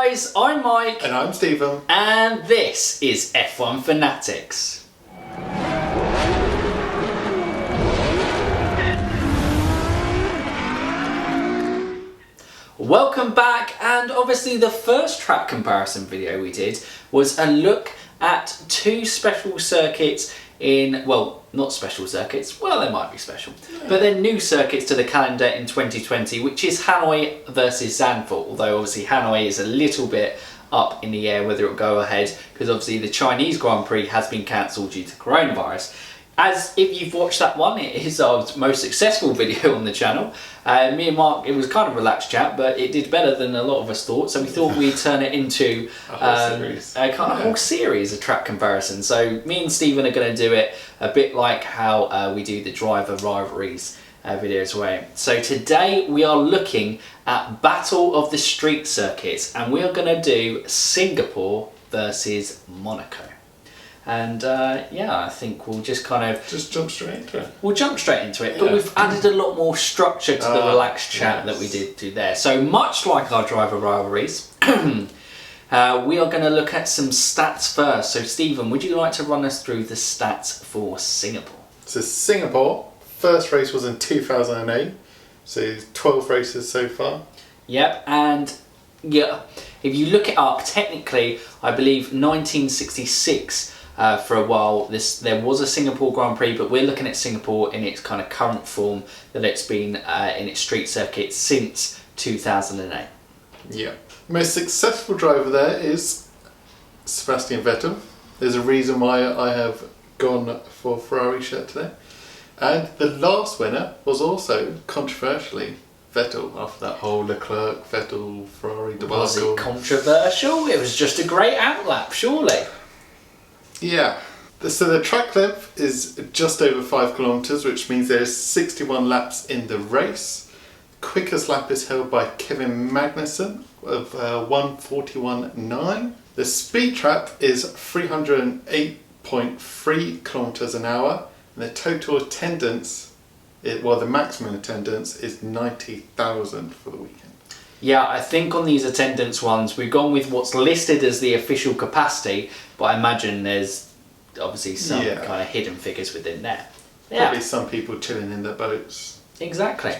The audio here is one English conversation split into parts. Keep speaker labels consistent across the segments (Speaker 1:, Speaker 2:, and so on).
Speaker 1: guys, I'm Mike.
Speaker 2: And I'm Stephen.
Speaker 1: And this is F1 Fanatics. Welcome back, and obviously the first track comparison video we did was a look at two special circuits in, well, not special circuits, well they might be special, but they're new circuits to the calendar in 2020, which is Hanoi versus Zandvoort, although obviously Hanoi is a little bit up in the air whether it'll go ahead, because obviously the Chinese Grand Prix has been cancelled due to coronavirus. As if you've watched that one, it is our most successful video on the channel. Me and Mark, it was kind of a relaxed chat, but it did better than a lot of us thought, so we thought we'd turn it into a whole series of track comparisons. So me and Stephen are going to do it a bit like how we do the driver rivalries videos away. So today we are looking at Battle of the Street Circuits, and we are going to do Singapore versus Monaco. And yeah, I think we'll just kind of...
Speaker 2: Just jump straight into it.
Speaker 1: We'll jump straight into it, but we've added a lot more structure to the relaxed chat that we did do there. So much like our driver rivalries, we are going to look at some stats first. So Stephen, would you like to run us through the stats for Singapore?
Speaker 2: So Singapore, first race was in 2008, so 12 races so far.
Speaker 1: Yep, and yeah, if you look it up, technically, I believe 1966... for a while, there was a Singapore Grand Prix, but we're looking at Singapore in its kind of current form that it's been in its street circuit since 2008.
Speaker 2: Yeah. Most successful driver there is Sebastian Vettel. There's a reason why I have gone for Ferrari shirt today. And the last winner was also, controversially, Vettel, after that whole Leclerc, Vettel, Ferrari debacle.
Speaker 1: Was it controversial? It was just a great outlap, surely.
Speaker 2: Yeah, so the track length is just over 5 kilometres, which means there's 61 laps in the race. Quickest lap is held by Kevin Magnussen of 1:41.9. The speed trap is 308.3 kilometres an hour, and the total attendance, the maximum attendance is 90,000 for the weekend.
Speaker 1: Yeah, I think on these attendance ones, we've gone with what's listed as the official capacity, but I imagine there's obviously some kind of hidden figures within there.
Speaker 2: Probably some people chilling in their boats.
Speaker 1: Exactly.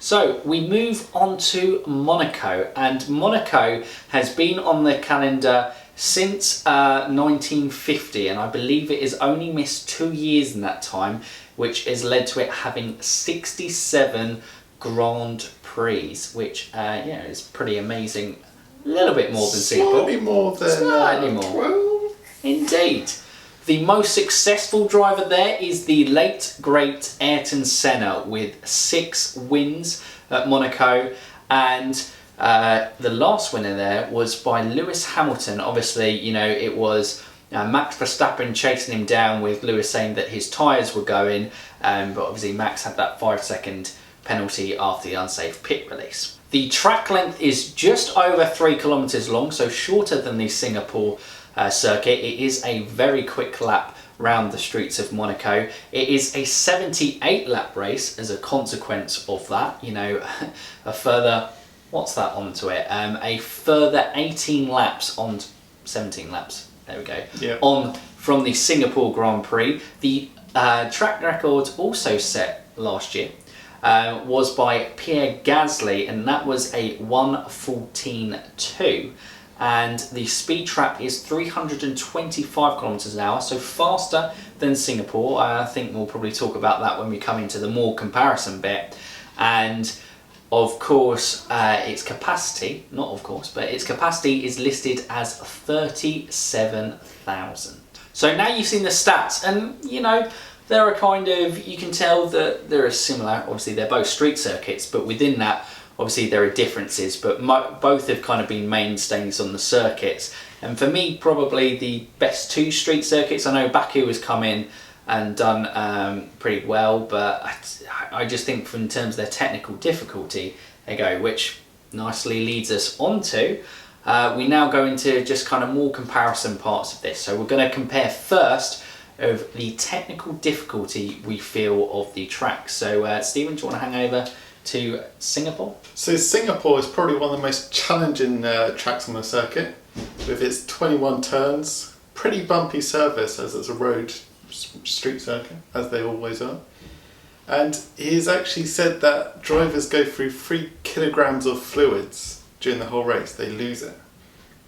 Speaker 1: So we move on to Monaco, and Monaco has been on the calendar since 1950, and I believe it has only missed 2 years in that time, which has led to it having 67 Grand Prix, which is pretty amazing. A little bit more than Singapore.
Speaker 2: Slightly more than...
Speaker 1: Slightly more.
Speaker 2: 12.
Speaker 1: Indeed. The most successful driver there is the late, great Ayrton Senna with 6 wins at Monaco, and the last winner there was by Lewis Hamilton. Obviously, you know, it was Max Verstappen chasing him down with Lewis saying that his tyres were going, but obviously Max had that 5-second penalty after the unsafe pit release. The track length is just over 3 kilometres long, so shorter than the Singapore circuit. It is a very quick lap round the streets of Monaco. It is a 78 lap race as a consequence of that. You know, a further, what's that onto it? A further 18 laps on 17 laps. There we go.
Speaker 2: Yep.
Speaker 1: On from the Singapore Grand Prix. The track record also set last year. Was by Pierre Gasly, and that was a 1:14.2, and the speed trap is 325 kilometers an hour, so faster than Singapore. I think we'll probably talk about that when we come into the more comparison bit. And of course, its capacity, not of course, but its capacity is listed as 37,000. So now you've seen the stats, and you know, there are kind of, you can tell that there are similar, obviously they're both street circuits, but within that, obviously there are differences, but both have kind of been mainstays on the circuits. And for me, probably the best 2 street circuits. I know Baku has come in and done pretty well, but I just think in terms of their technical difficulty, they go, which nicely leads us on to, we now go into just kind of more comparison parts of this. So we're going to compare first of the technical difficulty we feel of the track. So Stephen, do you want to hang over to Singapore.
Speaker 2: So Singapore is probably one of the most challenging tracks on the circuit, with its 21 turns, pretty bumpy surface as it's a road street circuit, as they always are. And he's actually said that drivers go through 3 kilograms of fluids during the whole race. They lose it,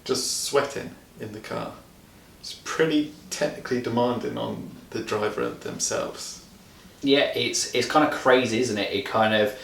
Speaker 2: just sweating in the car. It's pretty technically demanding on the driver themselves.
Speaker 1: Yeah, it's kind of crazy, isn't it? It kind of,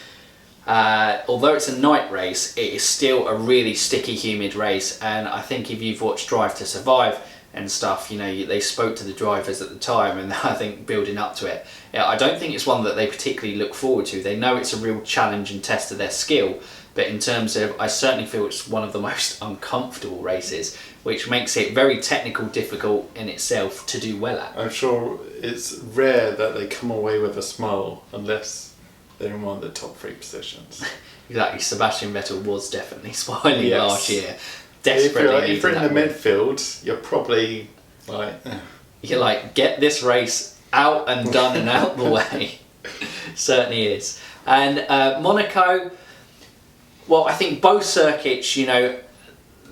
Speaker 1: although it's a night race, it is still a really sticky, humid race. And I think if you've watched Drive to Survive and stuff, you know, they spoke to the drivers at the time, and I think building up to it, yeah, I don't think it's one that they particularly look forward to. They know it's a real challenge and test of their skill, but in terms of, I certainly feel it's one of the most uncomfortable races, which makes it very technical, difficult in itself to do well at.
Speaker 2: I'm sure it's rare that they come away with a smile unless they're in one of the top 3 positions.
Speaker 1: Exactly, Sebastian Vettel was definitely smiling
Speaker 2: Yes.
Speaker 1: last year. Desperately.
Speaker 2: If you're in the midfield, you're probably like...
Speaker 1: You're like, get this race out and done and out the way. Certainly is. And Monaco, well, I think both circuits, you know,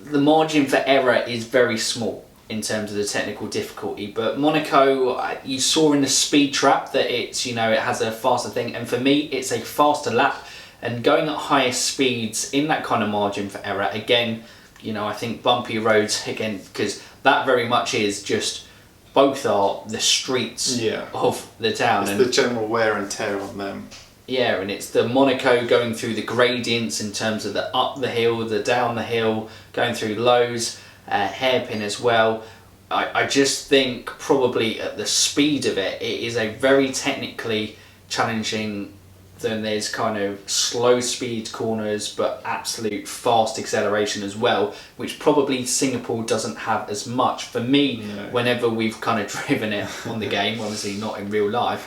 Speaker 1: the margin for error is very small in terms of the technical difficulty, but Monaco, you saw in the speed trap that it's, you know, it has a faster thing, and for me it's a faster lap, and going at higher speeds in that kind of margin for error, again, you know, I think bumpy roads, again, because that very much is just, both are the streets of the town.
Speaker 2: It's
Speaker 1: and
Speaker 2: the general wear and tear on them.
Speaker 1: Yeah, and it's the Monaco going through the gradients in terms of the up the hill, the down the hill, going through lows, hairpin as well. I just think probably at the speed of it, it is a very technically challenging. Then there's kind of slow speed corners, but absolute fast acceleration as well, which probably Singapore doesn't have as much. For me, whenever we've kind of driven it on the game, obviously not in real life,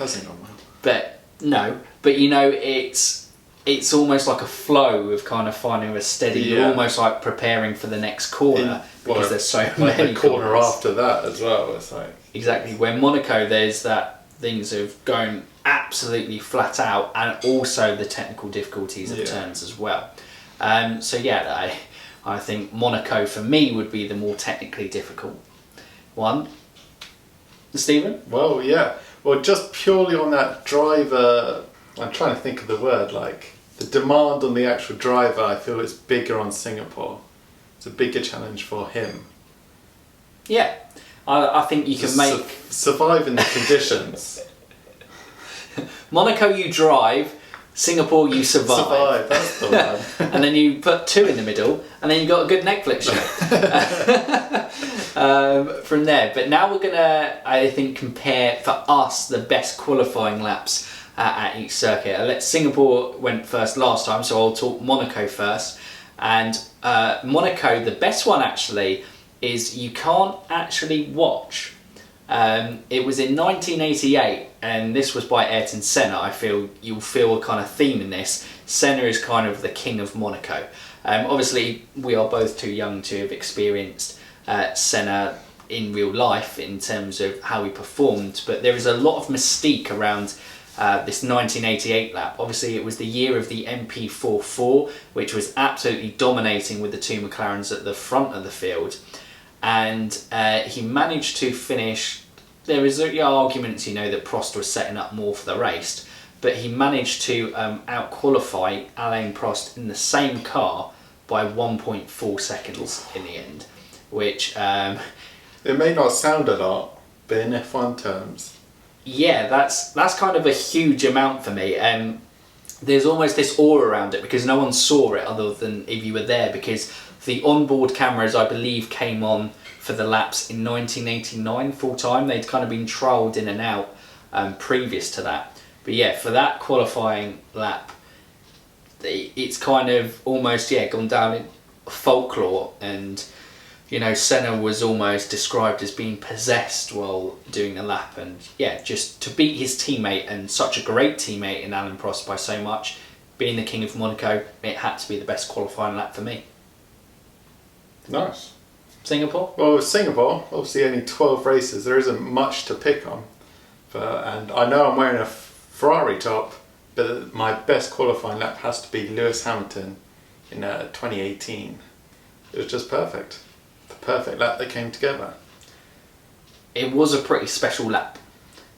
Speaker 1: but no, but you know, it's almost like a flow of kind of finding a steady. You're almost like preparing for the next corner because there's so many
Speaker 2: corner
Speaker 1: corners
Speaker 2: after that as well. It's like
Speaker 1: exactly where Monaco, there's that things of going absolutely flat out, and also the technical difficulties of turns as well. So yeah, I think Monaco for me would be the more technically difficult one. Stephen?
Speaker 2: Well, yeah. Well, just purely on that driver, I'm trying to think of the word, like the demand on the actual driver, I feel it's bigger on Singapore. It's a bigger challenge for him.
Speaker 1: Yeah, I think you can make...
Speaker 2: survive in the conditions.
Speaker 1: Monaco you drive, Singapore you survive.
Speaker 2: That's the one.
Speaker 1: And then you put 2 in the middle, and then you've got a good Netflix show. From there. But now we're going to, I think, compare for us the best qualifying laps at each circuit. Singapore went first last time, so I'll talk Monaco first. And Monaco, the best one actually, is you can't actually watch. It was in 1988, and this was by Ayrton Senna. I feel you'll feel a kind of theme in this. Senna is kind of the king of Monaco. Obviously, we are both too young to have experienced Senna in real life in terms of how he performed, but there is a lot of mystique around this 1988 lap. Obviously, it was the year of the MP44, which was absolutely dominating with the 2 McLarens at the front of the field. And he managed to finish. There is arguments, you know, that Prost was setting up more for the race, but he managed to out-qualify Alain Prost in the same car by 1.4 seconds in the end, which...
Speaker 2: it may not sound a lot, but in F1 terms...
Speaker 1: Yeah, that's kind of a huge amount for me. There's almost this awe around it because no one saw it other than if you were there, because the onboard cameras, I believe, came on for the laps in 1989 full time. They'd kind of been trialled in and out previous to that. But yeah, for that qualifying lap, it's kind of almost gone down in folklore, and you know, Senna was almost described as being possessed while doing the lap, and yeah, just to beat his teammate, and such a great teammate in Alain Prost by so much, being the king of Monaco, it had to be the best qualifying lap for me.
Speaker 2: Nice.
Speaker 1: Singapore?
Speaker 2: Well, Singapore, obviously only 12 races, there isn't much to pick on. And I know I'm wearing a Ferrari top, But my best qualifying lap has to be Lewis Hamilton in 2018. It was just perfect. The perfect lap that came together.
Speaker 1: It was a pretty special lap.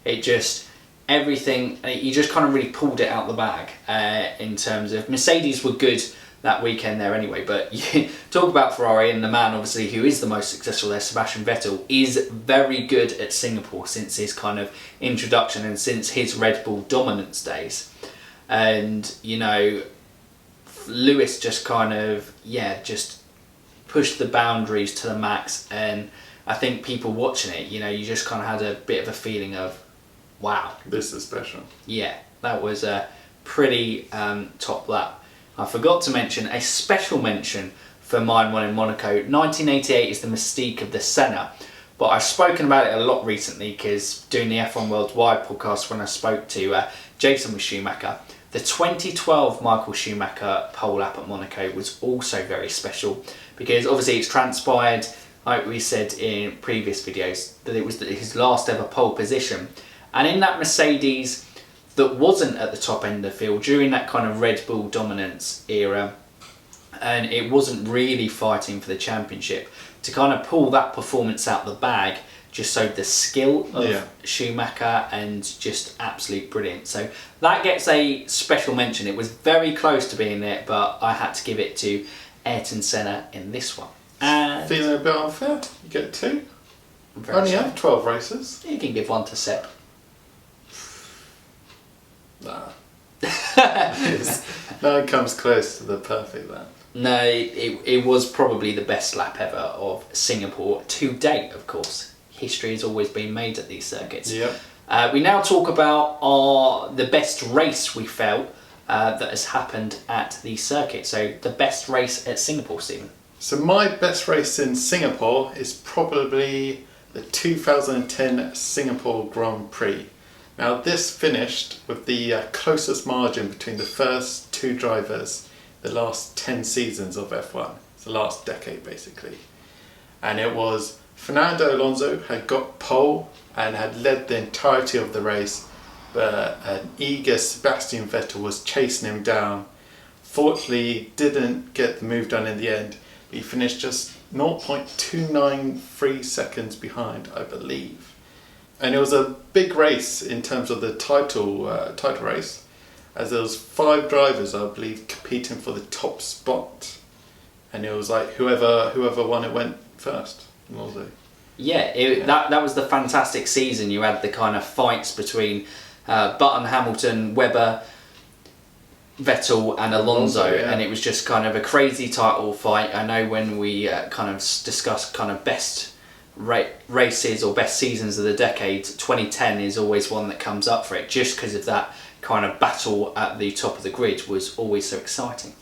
Speaker 1: It just, everything, you just kind of really pulled it out the bag in terms of, Mercedes were good that weekend there anyway, but you talk about Ferrari, and the man obviously who is the most successful there, Sebastian Vettel, is very good at Singapore since his kind of introduction and since his Red Bull dominance days. And, you know, Lewis just kind of, just pushed the boundaries to the max, and I think people watching it, you know, you just kind of had a bit of a feeling of, wow.
Speaker 2: This is special.
Speaker 1: Yeah, that was a pretty top lap. I forgot to mention a special mention for mine one in Monaco. 1988 is the mystique of the Senna, but I've spoken about it a lot recently because doing the F1 Worldwide podcast when I spoke to Jason with Schumacher. The 2012 Michael Schumacher pole lap at Monaco was also very special because obviously it's transpired, like we said in previous videos, that it was his last ever pole position. And in that Mercedes that wasn't at the top end of the field during that kind of Red Bull dominance era, and it wasn't really fighting for the championship, to kind of pull that performance out the bag just showed the skill of Schumacher, and just absolutely brilliant. So that gets a special mention. It was very close to being there, but I had to give it to Ayrton Senna in this one. And
Speaker 2: feeling a bit unfair? You get 2? Only have 12 races.
Speaker 1: You can give one to Seb.
Speaker 2: Nah. No one comes close to the perfect lap.
Speaker 1: No, it was probably the best lap ever of Singapore to date, of course. History has always been made at these circuits.
Speaker 2: Yep.
Speaker 1: We now talk about the best race we felt that has happened at the circuit. So the best race at Singapore, Stephen.
Speaker 2: So my best race in Singapore is probably the 2010 Singapore Grand Prix. Now this finished with the closest margin between the first 2 drivers the last 10 seasons of F1. It's the last decade basically. And it was Fernando Alonso had got pole and had led the entirety of the race, but an eager Sebastian Vettel was chasing him down. Fortunately he didn't get the move done in the end, but he finished just 0.293 seconds behind, I believe. And it was a big race in terms of the title race, as there was 5 drivers, I believe, competing for the top spot, and it was like whoever won it went first.
Speaker 1: That was the fantastic season. You had the kind of fights between Button, Hamilton, Webber, Vettel and Alonso, and it was just kind of a crazy title fight. I know when we kind of discussed kind of best races or best seasons of the decade, 2010 is always one that comes up for it, just because of that kind of battle at the top of the grid was always so exciting.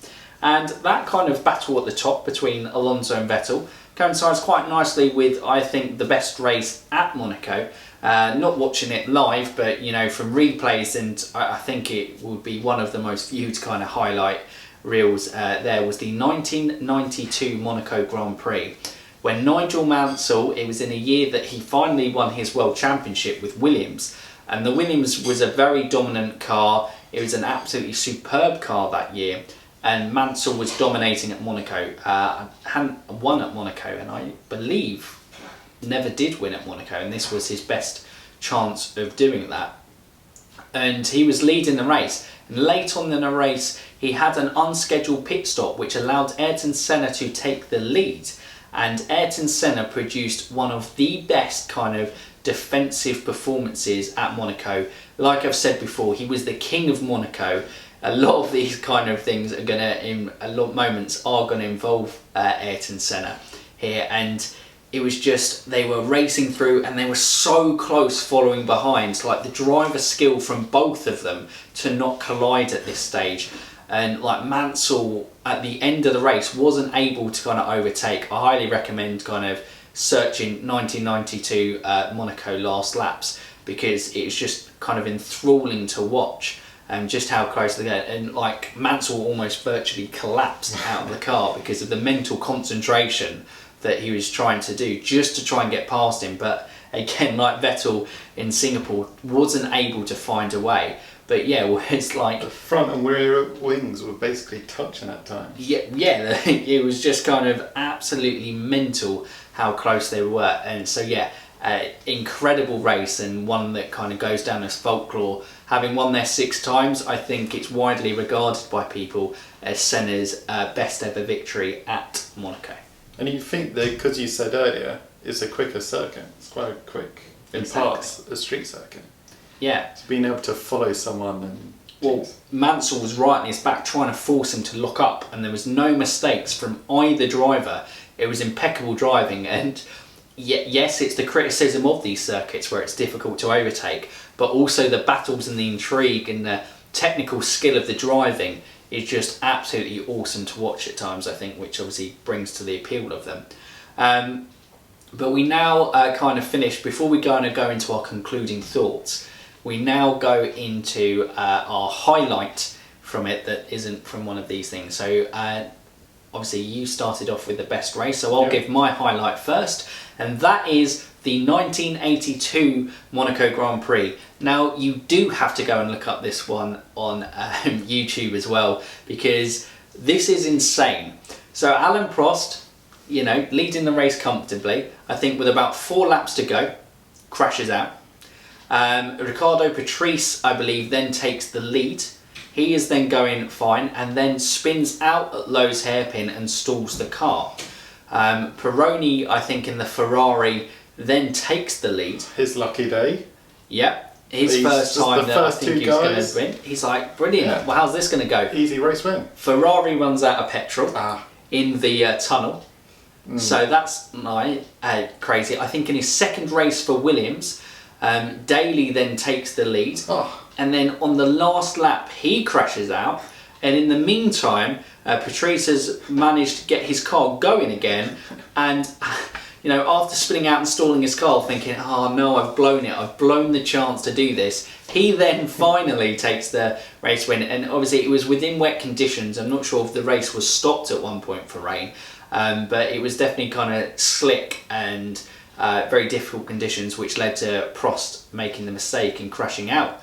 Speaker 1: And that kind of battle at the top between Alonso and Vettel coincides quite nicely with, I think, the best race at Monaco. Not watching it live, but you know, from replays, and I think it would be one of the most viewed kind of highlight reels there was the 1992 Monaco Grand Prix, when Nigel Mansell, it was in a year that he finally won his World Championship with Williams, and the Williams was a very dominant car. It was an absolutely superb car that year, and Mansell was dominating at Monaco. Hadn't won at Monaco, and I believe never did win at Monaco, and this was his best chance of doing that. And he was leading the race, and late on in the race he had an unscheduled pit stop which allowed Ayrton Senna to take the lead, and Ayrton Senna produced one of the best kind of defensive performances at Monaco. Like I've said before, he was the king of Monaco. A lot of these kind of things are moments are gonna involve Ayrton Senna here, and it was just, they were racing through and they were so close following behind, like the driver skill from both of them to not collide at this stage. And like Mansell at the end of the race wasn't able to kind of overtake. I highly recommend kind of searching 1992 Monaco last laps, because it was just kind of enthralling to watch, and just how close they get. And like Mansell almost virtually collapsed out of the car because of the mental concentration that he was trying to do just to try and get past him. But again, like Vettel in Singapore, wasn't able to find a way. But yeah, it's like
Speaker 2: the front and rear wings were basically touching at times.
Speaker 1: Yeah, it was just kind of absolutely mental how close they were, and so yeah, incredible race, and one that kind of goes down as folklore. Having won there 6 times, I think it's widely regarded by people as Senna's best ever victory at Monaco.
Speaker 2: And you think that, because you said earlier, it's a quicker circuit. It's quite quick in parts, a street circuit.
Speaker 1: Yeah.
Speaker 2: So being able to follow someone and...
Speaker 1: Well, Mansell was right in his back trying to force him to lock up, and there was no mistakes from either driver. It was impeccable driving, and yes, it's the criticism of these circuits where it's difficult to overtake, but also the battles and the intrigue and the technical skill of the driving is just absolutely awesome to watch at times, I think, which obviously brings to the appeal of them. But we now kind of finish, before we go into our concluding thoughts, we now go into our highlight from it that isn't from one of these things. So obviously you started off with the best race, so I'll give my highlight first, and that is the 1982 Monaco Grand Prix. Now you do have to go and look up this one on YouTube as well, because this is insane. So Alain Prost, you know, leading the race comfortably, I think with about 4 laps to go, crashes out. Riccardo Patrese, I believe, then takes the lead. He is then going fine and then spins out at Lowe's hairpin and stalls the car. Pironi, I think, in the Ferrari then takes the lead.
Speaker 2: His lucky day.
Speaker 1: Yep. His first time that I think he's going to win. He's like, brilliant, well, how's this going to go?
Speaker 2: Easy race win.
Speaker 1: Ferrari runs out of petrol in the tunnel. So that's crazy. I think in his second race for Williams, Daly then takes the lead, and then on the last lap he crashes out, and in the meantime Patrese has managed to get his car going again, and you know, after spinning out and stalling his car thinking, oh no, I've blown it, I've blown the chance to do this, he then finally takes the race win. And obviously it was within wet conditions. I'm not sure if the race was stopped at one point for rain, but it was definitely kind of slick and very difficult conditions, which led to Prost making the mistake and crashing out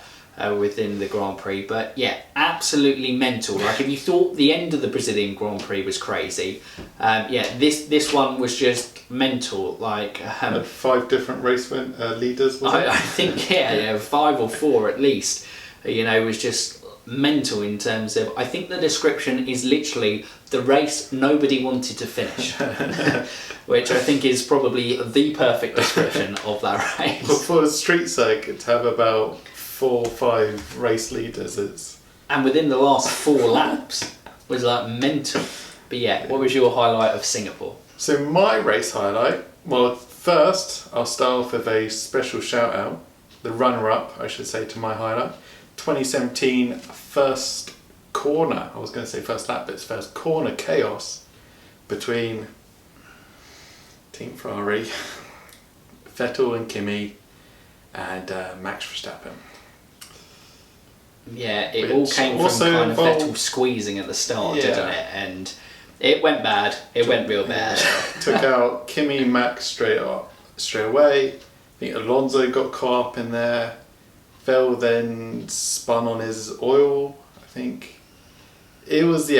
Speaker 1: within the Grand Prix. But yeah, absolutely mental. Like, if you thought the end of the Brazilian Grand Prix was crazy, yeah, this one was just mental. Like
Speaker 2: 5 different race leaders, was it?
Speaker 1: I think yeah, 5 or 4 at least. You know, it was just mental in terms of, I think the description is literally the race nobody wanted to finish. Which I think is probably the perfect description of that race.
Speaker 2: But for a street circuit to have about 4 or 5 race leaders,
Speaker 1: and within the last 4 laps was like mental. But yeah, what was your highlight of Singapore?
Speaker 2: So my race highlight, well, first I'll start off with a special shout out, the runner-up, I should say, to my highlight. 2017 first corner, I was going to say first lap, but it's first corner chaos between Team Ferrari, Vettel and Kimi, and Max Verstappen.
Speaker 1: Yeah, it all came from kind of Vettel squeezing at the start, didn't it? And it went bad. It went real bad.
Speaker 2: Took out Kimi, Max straight away. I think Alonso got caught up in there. Vettel then spun on his oil, I think. It was,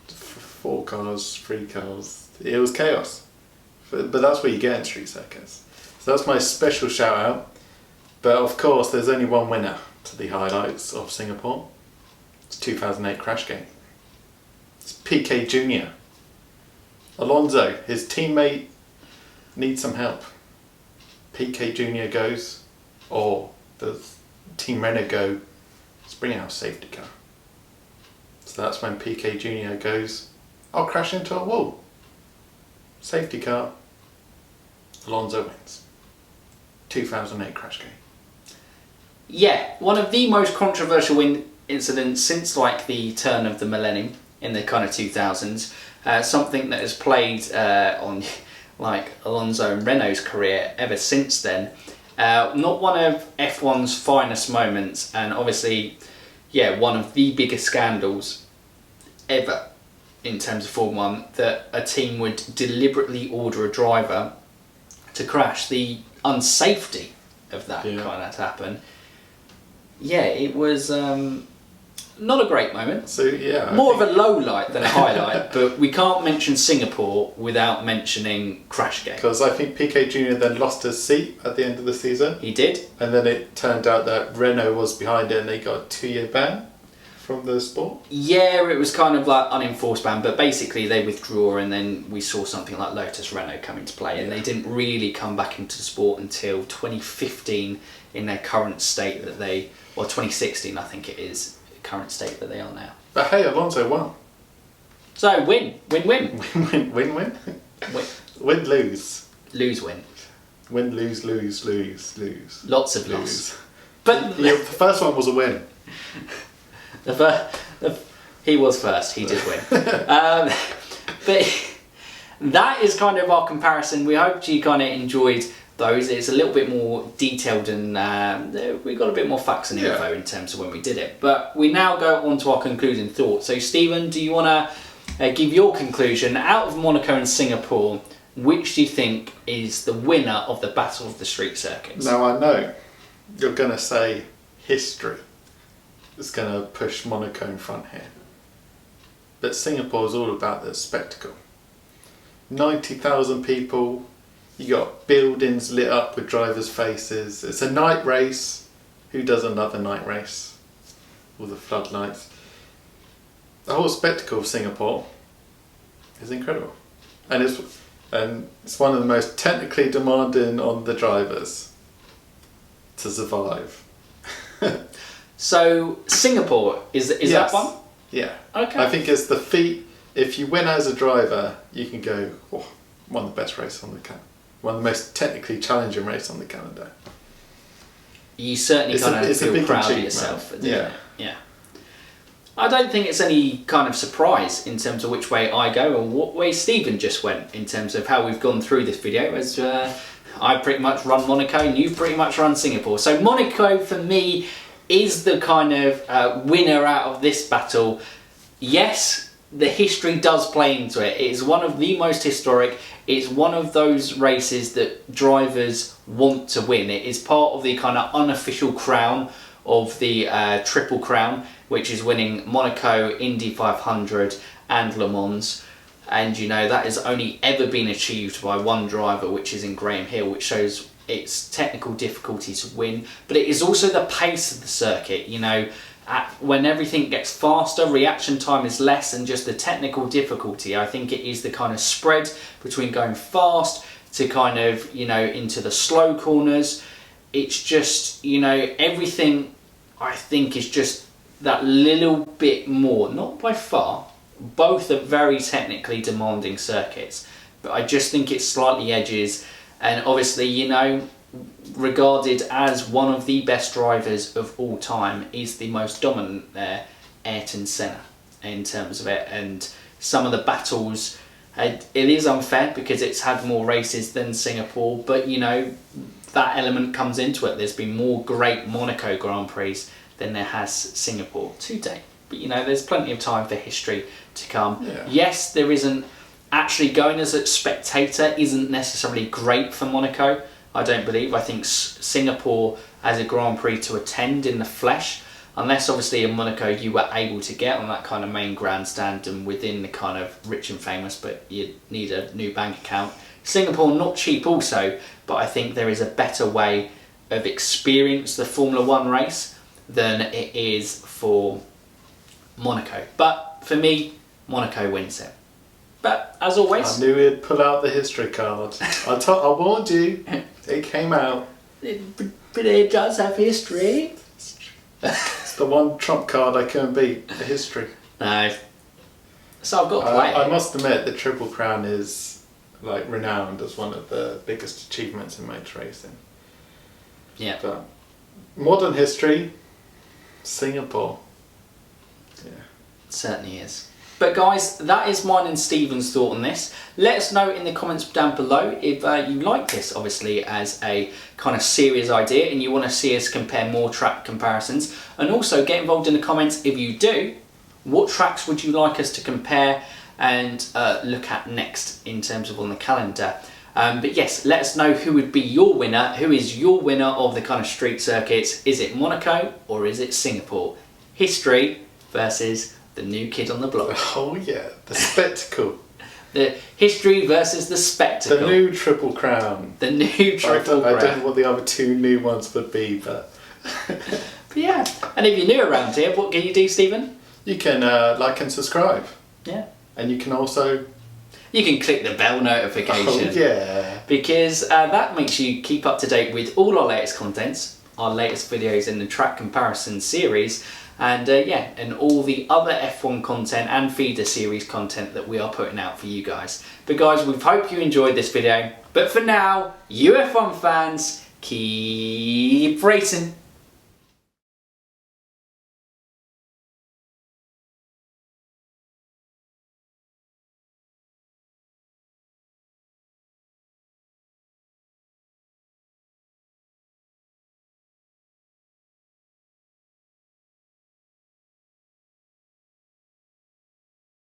Speaker 2: 4 cars, 3 cars. It was chaos. But that's what you get in street circuits. So that's my special shout out. But of course, there's only one winner to the highlights of Singapore. It's 2008 CrashGate. It's Piquet Jr. Alonso, his teammate, needs some help. Piquet Jr. goes, or the Team Renault go, let's bring out a safety car. So that's when Piquet Jr. goes, I'll crash into a wall. Safety car. Alonso wins. 2008 CrashGate.
Speaker 1: Yeah, one of the most controversial incidents since like the turn of the millennium in the kind of 2000s. Something that has played on like Alonso and Renault's career ever since then. Not one of F1's finest moments, and obviously, yeah, one of the biggest scandals ever in terms of Formula 1, that a team would deliberately order a driver to crash. The unsafety of that kind of happen. yeah, it was not a great moment.
Speaker 2: So yeah,
Speaker 1: More of a low light than a highlight, but we can't mention Singapore without mentioning CrashGate.
Speaker 2: because I think Piquet Jr. then lost his seat at the end of the season,
Speaker 1: He did.
Speaker 2: and then it turned out that Renault was behind it, and they got a 2-year ban from the sport.
Speaker 1: Yeah, it was kind of like unenforced ban, but basically they withdrew, and then we saw something like Lotus Renault come into play, and they didn't really come back into the sport until 2015 in their current state that they, or 2016 I think it is, current state that they are now.
Speaker 2: But hey, Alonso won.
Speaker 1: So win.
Speaker 2: Win.
Speaker 1: Win.
Speaker 2: Win, lose.
Speaker 1: Lose, win.
Speaker 2: Win, lose, lose, lose, lose.
Speaker 1: Lots of loss. But
Speaker 2: Yeah, the first one was a win.
Speaker 1: He was first, he did win. But that is kind of our comparison. We hope you kind of enjoyed those. It's a little bit more detailed and we got a bit more facts and info in terms of when we did it. But we now go on to our concluding thoughts. So Stephen, do you want to give your conclusion out of Monaco and Singapore? Which do you think is the winner of the Battle of the Street Circuits?
Speaker 2: Now I know you're going to say history is going to push Monaco in front here. But Singapore is all about the spectacle. 90,000 people, you got buildings lit up with drivers' faces. It's a night race. Who doesn't love a night race? All the floodlights. The whole spectacle of Singapore is incredible. And it's one of the most technically demanding on the drivers to survive.
Speaker 1: So Singapore, is
Speaker 2: Yes.
Speaker 1: that one?
Speaker 2: Yeah.
Speaker 1: Okay.
Speaker 2: I think it's the feat. If you win as a driver, you can go, oh, one of the best races on the calendar. One of the most technically challenging races on the calendar.
Speaker 1: You certainly kind of feel proud of yourself.
Speaker 2: Yeah.
Speaker 1: Yeah. I don't think it's any kind of surprise in terms of which way I go or what way Stephen just went in terms of how we've gone through this video, as I pretty much run Monaco and you've pretty much run Singapore. So Monaco for me is the kind of winner out of this battle. Yes, the history does play into it. It is one of the most historic. It's one of those races that drivers want to win. It is part of the kind of unofficial crown of the Triple Crown, which is winning Monaco, Indy 500 and Le Mans. And you know, that has only ever been achieved by one driver, which is in Graham Hill, which shows its technical difficulty to win. But it is also the pace of the circuit. You know, when everything gets faster, reaction time is less, and just the technical difficulty. I think it is the kind of spread between going fast to kind of, you know, into the slow corners. It's just, you know, everything I think is just that little bit more, not by far. Both are very technically demanding circuits, but I just think it slightly edges. And obviously, you know, regarded as one of the best drivers of all time, is the most dominant there, Ayrton Senna, in terms of it. And some of the battles, it is unfair because it's had more races than Singapore, but you know, that element comes into it. There's been more great Monaco Grand Prix than there has Singapore to date. But you know, there's plenty of time for history to come.
Speaker 2: Yeah.
Speaker 1: Yes, there isn't, actually going as a spectator isn't necessarily great for Monaco, I don't believe. I think Singapore as a Grand Prix to attend in the flesh, unless obviously in Monaco you were able to get on that kind of main grandstand and within the kind of rich and famous, but you need a new bank account. Singapore, not cheap also, but I think there is a better way of experience the Formula One race than it is for Monaco. But for me, Monaco wins it. But as always,
Speaker 2: I knew he'd pull out the history card. I warned you. It came out.
Speaker 1: but it does have history.
Speaker 2: It's the one trump card I couldn't beat. The history.
Speaker 1: No. So I've got to play it.
Speaker 2: I must admit, the Triple Crown is like renowned as one of the biggest achievements in motor racing.
Speaker 1: Yeah.
Speaker 2: But modern history, Singapore. Yeah.
Speaker 1: It certainly is. But guys, that is mine and Stephen's thought on this. Let us know in the comments down below if you like this, obviously, as a kind of serious idea and you want to see us compare more track comparisons. And also get involved in the comments if you do. What tracks would you like us to compare and look at next in terms of on the calendar. But yes, let us know who would be your winner. Who is your winner of the kind of street circuits? Is it Monaco or is it Singapore? History versus the new kid on the block.
Speaker 2: Oh yeah, the spectacle.
Speaker 1: The history versus the spectacle.
Speaker 2: The new Triple Crown.
Speaker 1: The new Triple Crown.
Speaker 2: I don't know what the other two new ones would be, but...
Speaker 1: But yeah, and if you're new around here, what can you do, Stephen?
Speaker 2: You can like and subscribe.
Speaker 1: Yeah.
Speaker 2: And you can also...
Speaker 1: You can click the bell notification.
Speaker 2: Oh yeah.
Speaker 1: Because that makes you keep up to date with all our latest contents, our latest videos in the track comparison series, and and all the other F1 content and feeder series content that we are putting out for you guys. But guys, we hope you enjoyed this video. But for now, you F1 fans, keep racing.